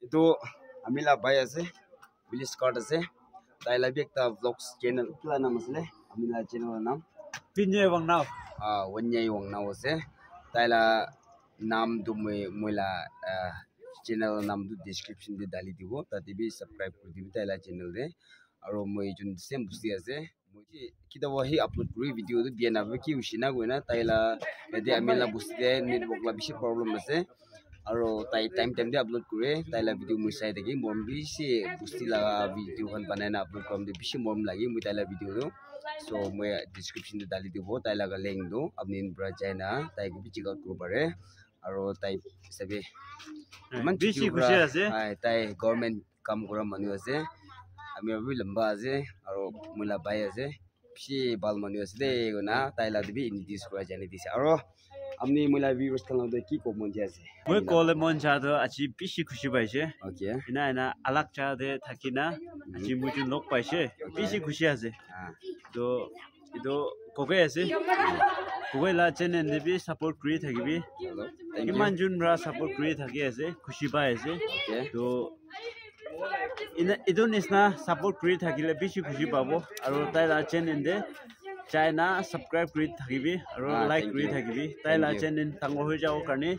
itu amila bai ase village scott ase taila bi ekta vlogs channel kila nam asle amila channel nam Pinye Wangnau wanyai wangnau ase taila nam du moila channel nam du description de dali dibo tati bi subscribe kuri dibi taila channel de aro moi jun same busti ase moi kita wahi upload kuri video du biana ki ushina goina taila ede amila busti de network la bishi problem ase aro tai time de upload kure taila video moi sai degi mom bishi busti la video kan banana upload kom de bishi mom lagi moi taila video do so moi description de dali dibo taila ga link do apni bra jaina tai ko bichi ga kru bare aro tai sabe man bishi khushi ase tai government kam kora manu ase ami abi lamba ase aro mula bai ase bishi bal manu ase de gona taila de bi ini dis kora jani dis aro amni mula viewers kan de ki ko mon jase moi kole mon cha do achi bishi khushi baise okay ina alak cha de thakina achi mujun lok paise bishi khushi ase to ido koge ase koge la channel de bi support kri thakibi kiman jun ra support kri thaki ase khushi ba ase to ido nisna support kri thakile bishi khushi pabo aro taila channel de China subscribe kri thakibi aro like kri thakibi taila channel tangor hoi jao karne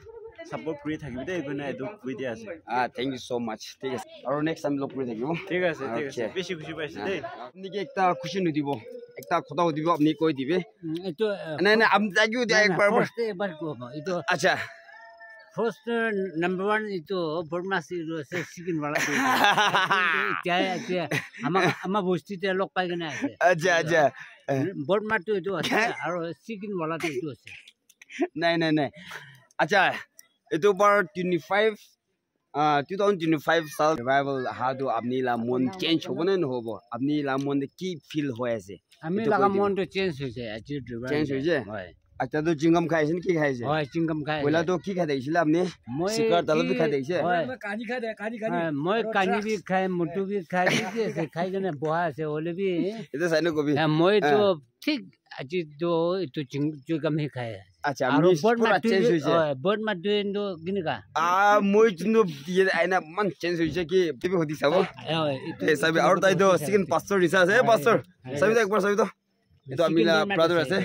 support kri thakibi de guna edu kri dia ase thank you so much ঠিক আছে aro next time lok kri thakibo ঠিক আছে বেশি খুশি পাইছে দে আপনি কি একটা খুশি নদিব একটা কথা দিবো আপনি কই দিবে এটো না না আমি জাগিও দে একবার এবার কব এটো আচ্ছা first number 1 ito formasi ro se chicken wala to kya ama bosti te lok pai gana ase আচ্ছা আচ্ছা borma to ito ase aro chicken wala to ito ase নাই নাই নাই আচ্ছা এটো বার 25 2025 সাল রিভাইভাল হাদু আপনি লা মন চেঞ্জ হবে না হবো আপনি লা মন কি ফিল হয় আছে আমি লাগা মন তো চেঞ্জ হইছে আজি চেঞ্জ হইছে হয় আচ্ছা তো চিংগাম খাইছেন কি খাইছে হয় চিংগাম খাই পয়লা তো কি খাই দিছিল আপনি শিকার দালত খাই দিছে হয় কানি খাই দে কানি মই কানি বি খাই মুটু বি খাই দিছে খাই গনে বহা আছে ওলে বি এটা সাইনো কবি মই তো ঠিক আজি তো ইটো চিংগাম হে খাই আচ্ছা আমি পুরা চেঞ্জ হইছে বড মা দুইndo গিনিকা মই চিনো আইনা মান চেঞ্জ হইছে কি টিভি হদি সাবো এই সাবি আর তাই তো চিকেন 500 রিসা আছে 500 সাবি তো একবার সাবি তো itu amila brother ase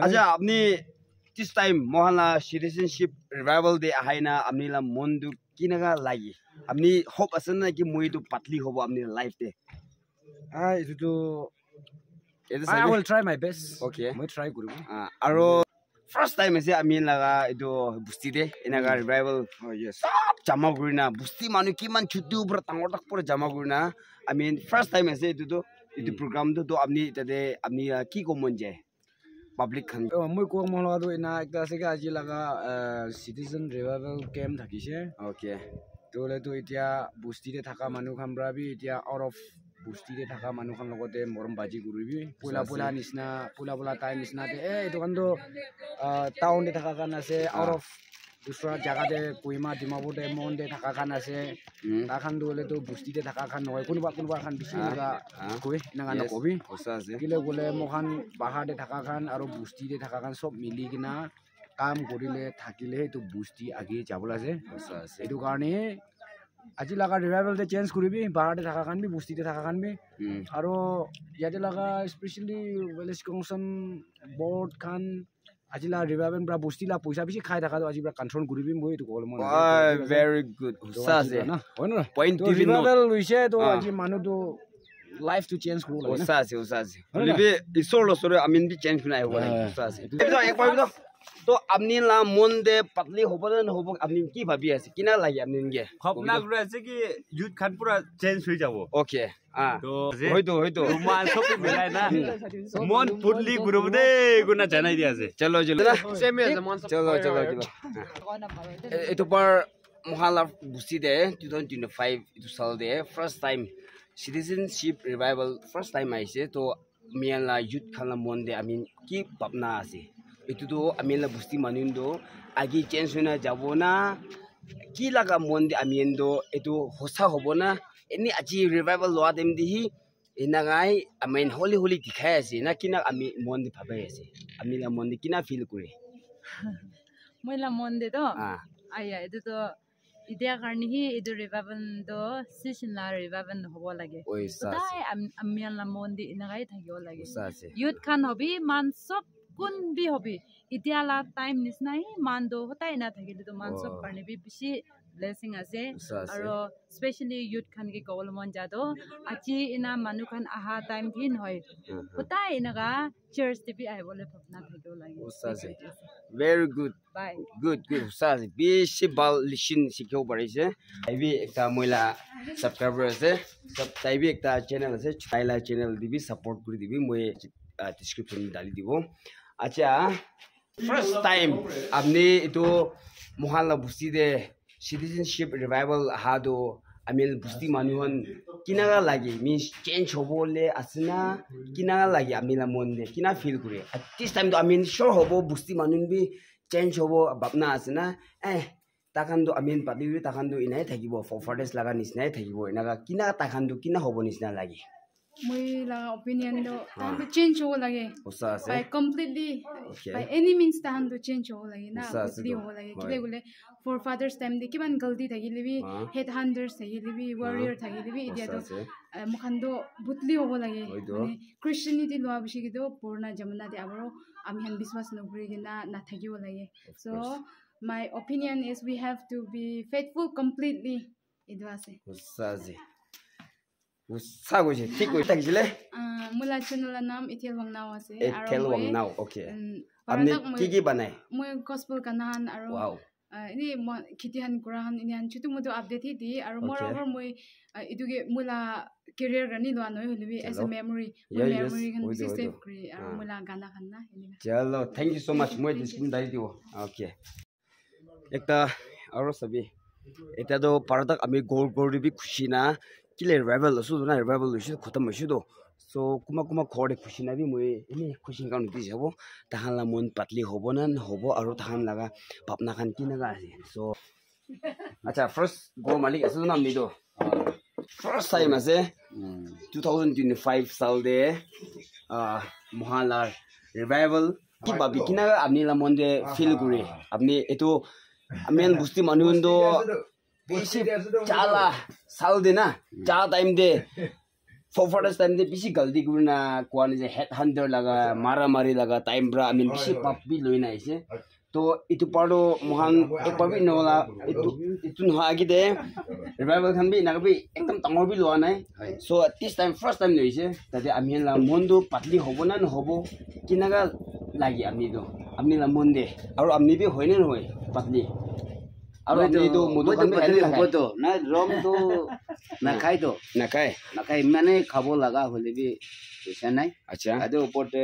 acha apni this time mohala citizenship revival de ahaina amnila mondu kinaga lagi apni hope asana ki moi tu patli hobo apni life de itu to I will try my best okay moi try kuru aro first time ase amin laga itu busti de inaga revival yes jama gurina busti manu kiman chutu pura tangor tak pura jama gurina I mean first time ase itu to itu program tu apni tade apni ki ko monje public khan moi ko mohla do ina ekta ase ka aji laga citizen revival camp thakise okay tole to itia busti de thaka manu khamra bi itia out of busti de thaka manu khan logote morom baji guribi pula nisna pula time nisna de etu kan do town de thaka kan ase out of दूसरा जगह दे कोइमा दिमापुर दे मोन दे थका खान आसे ता खान दोले तो बुस्ती दे थका खान नय कोनबा खान बिसि लगा कोइ नगा न कबि किले गोले मोखान बाहार दे थका खान आरो बुस्ती दे थका खान सब मिली किना काम करिले থাকিলে तो बुस्ती आगे जाबला जे एदु कारणे আজি লাগা রিভাইভাল দে চেঞ্জ কৰিবি বাহার দে থাকা খান বি বুস্তি দে থাকা খান বি আरो ইয়াতে লাগা স্পেশালি ভিলেজ কংশন বোর্ড খান আজিলা রিভাইভাল ব্রা বুস্তিলা পয়সা বেশি খাই থাকা আজি ব্রা কন্ট্রোল কৰিবি মই এটো কল মন very good উসাছে না হয় না পয়েন্ট রিভাইভাল লইছে তো আজি মানু তো লাইফ টু চেঞ্জ করব লাগে উসাছে লিবি ইসোলো সরে আমিন বি চেঞ্জ নাই হবো উসাছে তো একবার তো তো আপনি লা মন দে পাতলি হবো না হবো আপনি কি ভাবি আছে কিনা লাগে আপনি গে ভাবনা করে আছে কি ইউথ খান পুরা চেঞ্জ হই যাব ওকে তো হয়তো মান সব মিলাই না মন ফুটলি গ্রুপ দে গুনা জানাই দি আছে চলো সেম আছে মন চলো এটো পর মহালা বুসি দে 2025 itu sal de first time citizenship revival first time aise to miala youth khala mon de amin ki papna ase itu to amila busti manindo agi change hoina jabona ki laga mon de amiendo itu hosa hobona eni aji revival loa dem dihi inagai amen holy dikhai ase na kina ami mon de bhabai ase amila mon de kina feel kure moila mon de to aya itu to Idea karni hi idu revival do season la revival hobo lage. Oi Today amian la mondi inagai thagyo lage. sase Youth kan hobi man sob kun bi hobi. Idea la time nisnai man do hotai na thagi do man sob karni bi bishi blessing ase. Aro especially youth kan ki golemon jado achi ina manu kan aha time thin hoy. Hotai inaga church tibi ai bole phapna thagyo lage. sase very good Bye. good sase bishi bal lishin sikyo barise ibi ekta moila subscriber ase subscribe ekta channel ase chaila channel dibi support kuri dibi moi description dali dibo acha first time apni ito mohalla busti de citizenship revival hado amil busti manuhan kinaga lagi means change hobole asna kinaga lagi amila monde kina feel kure at this time to amin sure hobo busti manun bi change hobo babna asna takan do amin padi takan do inai thakibo for fathers laga nisnai thakibo inaga kina takan do kina hobo nisna lagi moi la opinion do to change ho lage usa ase by completely okay by any means tahan to change ho lage na Usa ase completely do. ho lage Hoy. kile gule for fathers time de kiban galti thagi libi head hunters thagi libi warrior thagi libi idia do usa ase mukhan do butli ho lage Hoy do. mane christianity lo abishi gido purna jamana de abaro ami han biswas no gri gina na thagi ho lage so my opinion is we have to be faithful completely idwase usa ase usa goje ঠিক কই থাকিছিলে mula channel naam ithel wangnao ase tel wang now okay আপনি কি কি বানাই moi gospel kanan aro wow ini khitihan kurahan ini han chutu mudu update hi di aro moreover moi iduge mula career gani lo anoi holibi as a memory Yeah, yes. memory kan Oido, save oido. kri aro mula gana khanna ini चलो thank you so much মই description दाई दियो okay एकटा और सभी एटा दो पारतक आमी गोर गोर भी खुशी ना किले रिवाइवल असु ना रिवाइवल लुसु खतम हसु दो सो कुमा खोरे खुशी ना भी মই एनी खुशी काउन दि जाबो ताहानला मन पातली होबो ना होबो और ताहान लगा पापना खान कि ना आसे सो अच्छा फर्स्ट गो मालिक असु ना मी दो फर्स्ट टाइम आसे 2025 साल दे मोहल्ला रिवाइवल কি ভাবি কিনা আপনি লা মন্দে ফিল করে আপনি এতো আমিন বুঝতি মানুন দো বেশি চালা সাল দে না চা টাইম দে ফরফারস টাইম দে বেশি গলতি করে না কোয়ানি যে হেড হান্টার লাগা মারামারি লাগা টাইম ব্রা আমিন বেশি পাপবি লই না আইছে তো ইতু পারো মহান এক পাবি নলা ইতু নহা আগি দে রিভাইভাল খান বি নাগবি একদম তাঙর বি লোয়া নাই so this time first time লইছে তাতে আমিন লা মন্দো পাতলি হবো না নহবো কিনাগা লাগি আপনি তো আপনি লা মন্দে আর আপনি বি হয় না নহয় পাতলি আর আপনি তো মদো খান বি হেলি হব তো না রং তো নাখাই তো নাকাই নাখাই মানে খাব লাগা হলে বি পইচা নাই আচ্ছা আদে ওপৰতে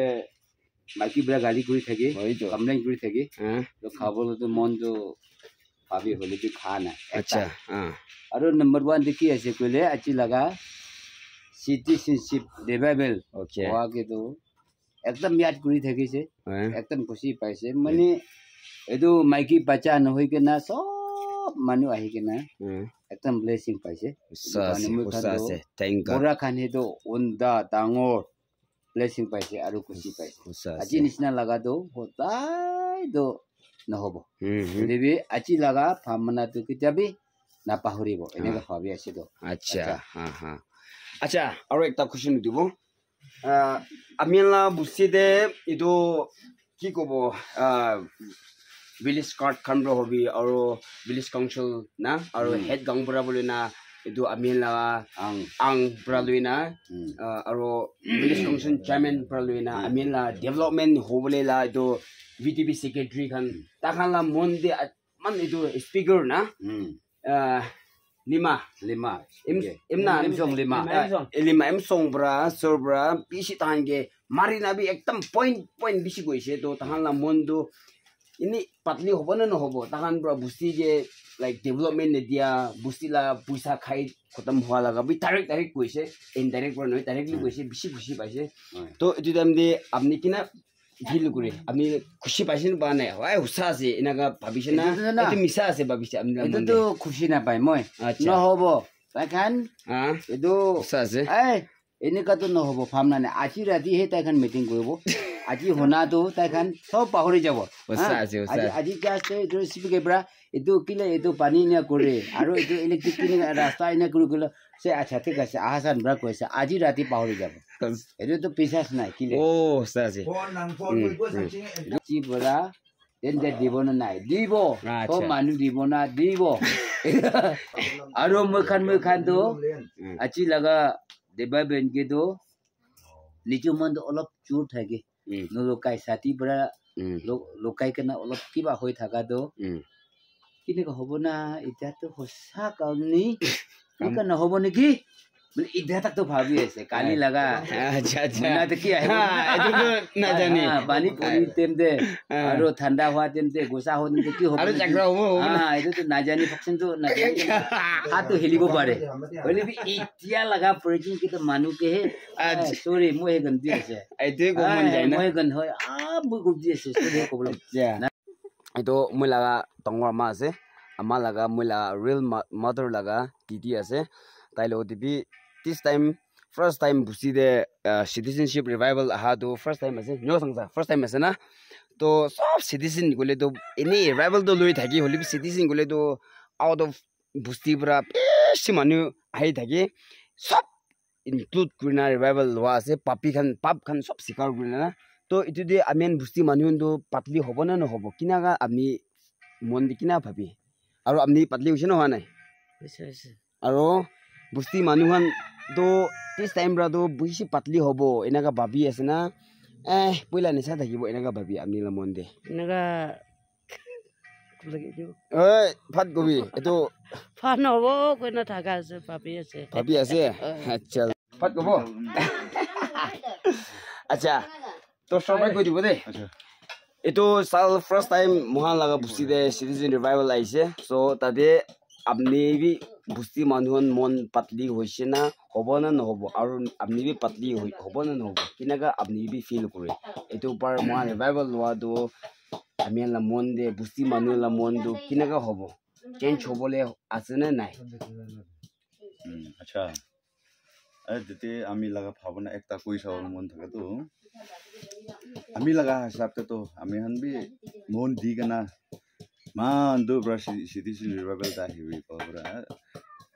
মাইকী বিৰা গালি কৰি থাকি হয়তো কমপ্লেইন কৰি থাকি হ্যাঁ তো খাবলৈ তো মন তো ভাবি হলে বি খা নাই আচ্ছা হ্যাঁ আৰু নম্বৰ 1 দেখি আছে কইলে আজি লাগা সিটিজেনশিপ ৰিভাইভাল ওকে হোৱাকে তো একদম ইয়াদ কৰি থাকিছে হ্যাঁ একদম খুশি পাইছে মানে এটো মাইকী বাচ্চা নহৈ কেনা সব মানুহ আহি কেনা একদম ব্লেসিং পাইছে উসাছে থ্যাংক গড বৰা খানে তো উন্দা ডাঙৰ ব্লেসিং পাইছে আৰু খুশি পাইছে উসাছে আজি নিচিনা লাগা তো হতাই তো নহব দেবি আজি লাগা ভামনা তো কিতাবি নাপাহৰিব এনেকা ভাবি আছে তো আচ্ছা হ্যাঁ হ্যাঁ আচ্ছা আৰু একটা কোশ্চেন দিব আমিলা বুসিদে ইটো কি কব ভিলেজ কাৰ্ড খান হবি আৰু ভিলেজ কাউন্সিল না আৰু হেড গাংবৰা বলি না ইটো আমিলা আং ব্ৰালুই না আৰু ভিলেজ কাউন্সিল চেয়াৰম্যান ব্ৰালুই না আমিলা ডেভেলপমেন্ট হবলে লা ইটো ভিটিপি সেক্ৰেটাৰি খান তাখানলা মন দে মান ইটো স্পিকাৰ না lima imna song lima lima song bra sorbra bisi tange marina bi ekdam point bisi goise to tahan la mondo ini patli hobo na no hobo tahan bra busti je like development ne dia busti la puisa khai khotam hwa laga bi direct goise indirect bra noi directly goise bisi paise to etu time de apni kina feel করে আপনি খুশি পাইছেন বা নাই হয় হুসা আছে এনাকা ভাবিছে না এটো মিছা আছে ভাবিছে আপনি এটো তো খুশি না পাই মই নহব তাইখান হ্যাঁ এটো হুসা আছে এই এনেকা তো নহব ফাম না আজি ৰাতি হে তাইখান মিটিং কৰিব আজি হোনাটো তাইখান সব পাহৰি যাব আজি জাষ্ট এইটো ৰেচিপি কেবৰা এইটো কিলে এইটো পানী নিয়া কৰে আৰু এইটো ইলেক্ট্ৰিক কিনে ৰাস্তা এনে কৰি গ'লে সে আচ্ছা ঠিক আছে আহাসান ব্ৰা কৈছে আজি ৰাতি পাহৰি যাব এইটো পিছাছ নাই কিলে সাজি কি বৰা তেন্তে দিব না নাই দিব ও মানুহ দিব না দিব আৰু মই তো আজি লগা দেবা বেনকে তো নিচু মন অলপ চুৰ থাকে নলকাই সাথী পৰা লকাই কেনে অলপ কিবা হৈ থাকা তো কিনেকা হ'ব না এতিয়াতো সঁচা কামনি কিকা নহ'ব নেকি ইধা তাক তো ভাবি আছে কালি লগা না তো কি আহিব নাজানি পানী পৰি তেমতে আৰু ঠাণ্ডা হোৱা তেমতে গোসা হোৱা তেমতে কি হ'ব আৰু জাগৰা হ'ব এইটো নাজানি ফকচনটো নাজানি হাতটো হেলিব পাৰে হ'লে এতিয়া লগা প্ৰয়োজন কিন্তু মানুহকেহে চৰি মই সেই গন্তি আছে এইটোৱে ক'ব মন যায় না মই গন হয় মই গুপ্তি আছে চৰি ক'বলৈ এইটো মই লগা ডাঙৰ আমা আছে আমা লগা মই লগা ৰিয়েল মাদাৰ লগা দিদি আছে তাই লগত দিবি this time first time busi de citizenship revival aha do first time ase nyo sangsa first time ase na to sob citizen gole to any revival do loi thaki holi citizen gole to out of busti bra si manu ai thaki sob include kurina revival wa ase papi khan pap khan sob sikar kurina na to itu de amen busti manu do patli hobo na no hobo kinaga ami mon dikina bhabi aru amni patli hoise no ha nai aro busti manuhan do this time bra do buisi patli hobo enaga babi ase na poila nisa thakibo enaga babi amni la monde এনেকা oi phat gobi eto ফান হ'ব কৈ নাথাকা আছে babi ase acha phat gobo acha to sobai koi dibo de eto sal first time mohan laga busti de citizen revival aise so tade apni bi busti manuhan mon patli hoise na hobo na nohobo aru apni bi patli hobo na nohobo kinaga apni bi feel kore eto par mohan revival loa do amian la mon de busti manu la mon do kinaga hobo change hobole ase na nai acha dete ami laga bhavana ekta koi sawal mon thaka to ami laga hisab te to ami han bi mon di kana man do bra citizen revival da hiwi ko bra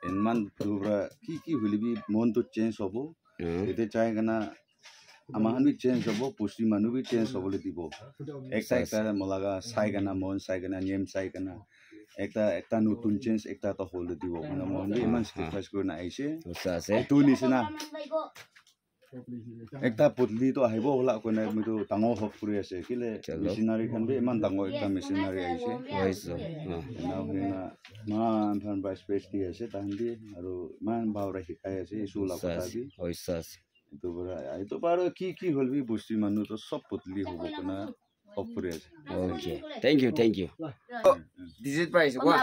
en man do bra ki huli bi mon to change hobo ete chai kana amahan bi change hobo pusti manu bi change hobole dibo ekta molaga sai kana mon sai kana nyem sai kana ekta nutun change ekta to hole dibo mana mon bi man sacrifice korna aise ase tu ni sina ekta putli to ahibo hola ko na mi to tango hop puri ase kile missionary khan bi man tango ekta missionary aise hoiso na hina man phan by space di ase tan di aru man bawra hikai ase isu la kota bi hoiso to bra ai to paro ki holbi busti manu to sob putli hobo kana hop puri ase okay thank you this is price what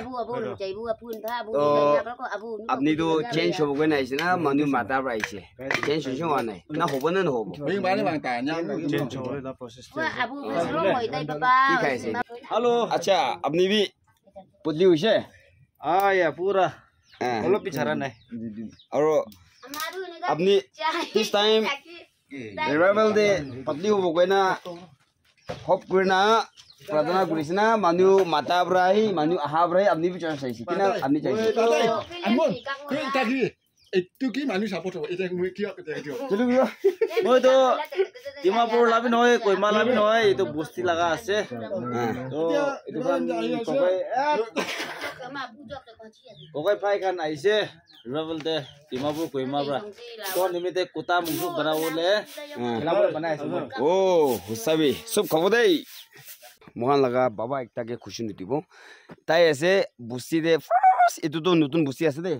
apni to change hobo ko na ise na manu mata bra ise change ho wa nai na hobo na no hobo mi mani bang ta nya change ho la process hello acha apni bi putli hoise ya pura অলপ পিছাৰা নাই aro apni this time revival de patli hobo ko na hop kurna pradana kurisna manu mata brai manu aha brai apni bi chance saisi kina apni chaise amon tagi etu ki manu support ho eta moi ki akte dio chalo bro moi to dimapur labi noy koima labi noy itu busti laga ase to itu kan kokai phai kan aise revival de dimapur koima bra to nimite kuta mungsu banawole labor banai ase oh husabi sob khabo dei mohan laga baba ekta ke khushi nitibo tai ase busti de first itu to nutun busti ase de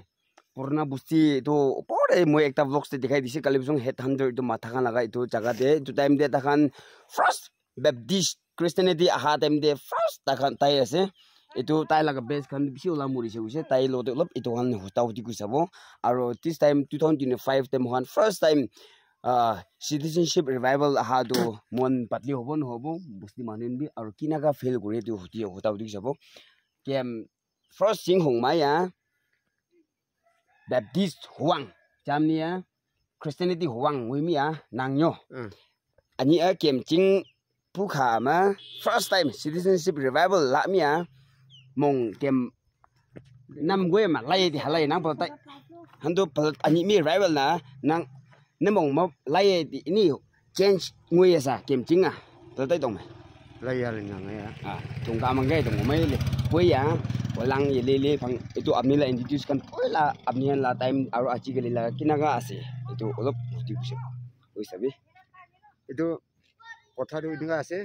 purna busti to pore moi ekta vlogs te dikhai dise kalibsong head hunter itu matha kan laga itu jaga de itu time de ta kan first baptist christianity aha time de first ta kan tai ase itu tai laga base kan bishi ola muri se use tai lo de lop itu kan hosta hoti ku sabo aro this time 2025 te mohan first time citizenship revival aha do mon patli hobo no hobo busti manin bi aro kinaga fail gore tu hoti hota hoti sabo kem first sing hong maya Baptist Huang Jamnia Christianity huang ngui mi a nang nyo ani a kem ching pu kha ma first time citizenship revival la mi a mong kem nam gwe ma lai di halai nang pa tai hando ani mi revival na nang ne mong ma lai di ni change ngui sa kem ching a ta tai dong lai ya le nang ya tung ka mang gai dong mai le pui ya walang ye le phang itu amni la introduce kan pui la amni la time aro achi gele la kinaga ase itu olop motivation oi sabi itu কথা টো Inca আছে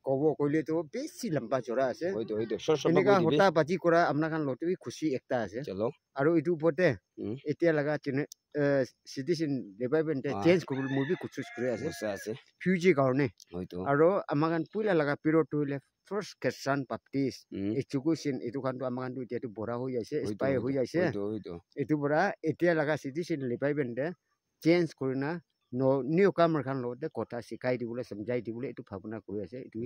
কব কইলে তো বেশি লম্বা চড়া আছে হইতো সর সর এনেকা হতা বাজি কৰা আপনাৰ খান লতে খুশি একটা আছে চলো আৰু ইটো উপতে এতিয়া লাগা সিটিজেন ডেভেলপমেন্ট চেঞ্জ কৰল মুভি কুছুস কৰে আছে ফিউচাৰ কাৰণে হইতো আৰু আমাৰ খান পুইলা লাগা পিৰিয়ড হইলে ফাৰ্স্ট ক্ৰিশ্চান বাপটিস্ট এডুকেশন এটো খান তো আমাৰ খান তো এতিয়া বড়া হৈ যাইছে স্পাই হৈ যাইছে এটো বড়া এতিয়া লাগা সিটিজেন ডেভেলপমেন্ট চেঞ্জ কৰি না নিউ কামাৰ খান লগতে কথা শিকাই দিবলে সমঝাই দিবলে এটো ভাবনা কৰি আছে এটো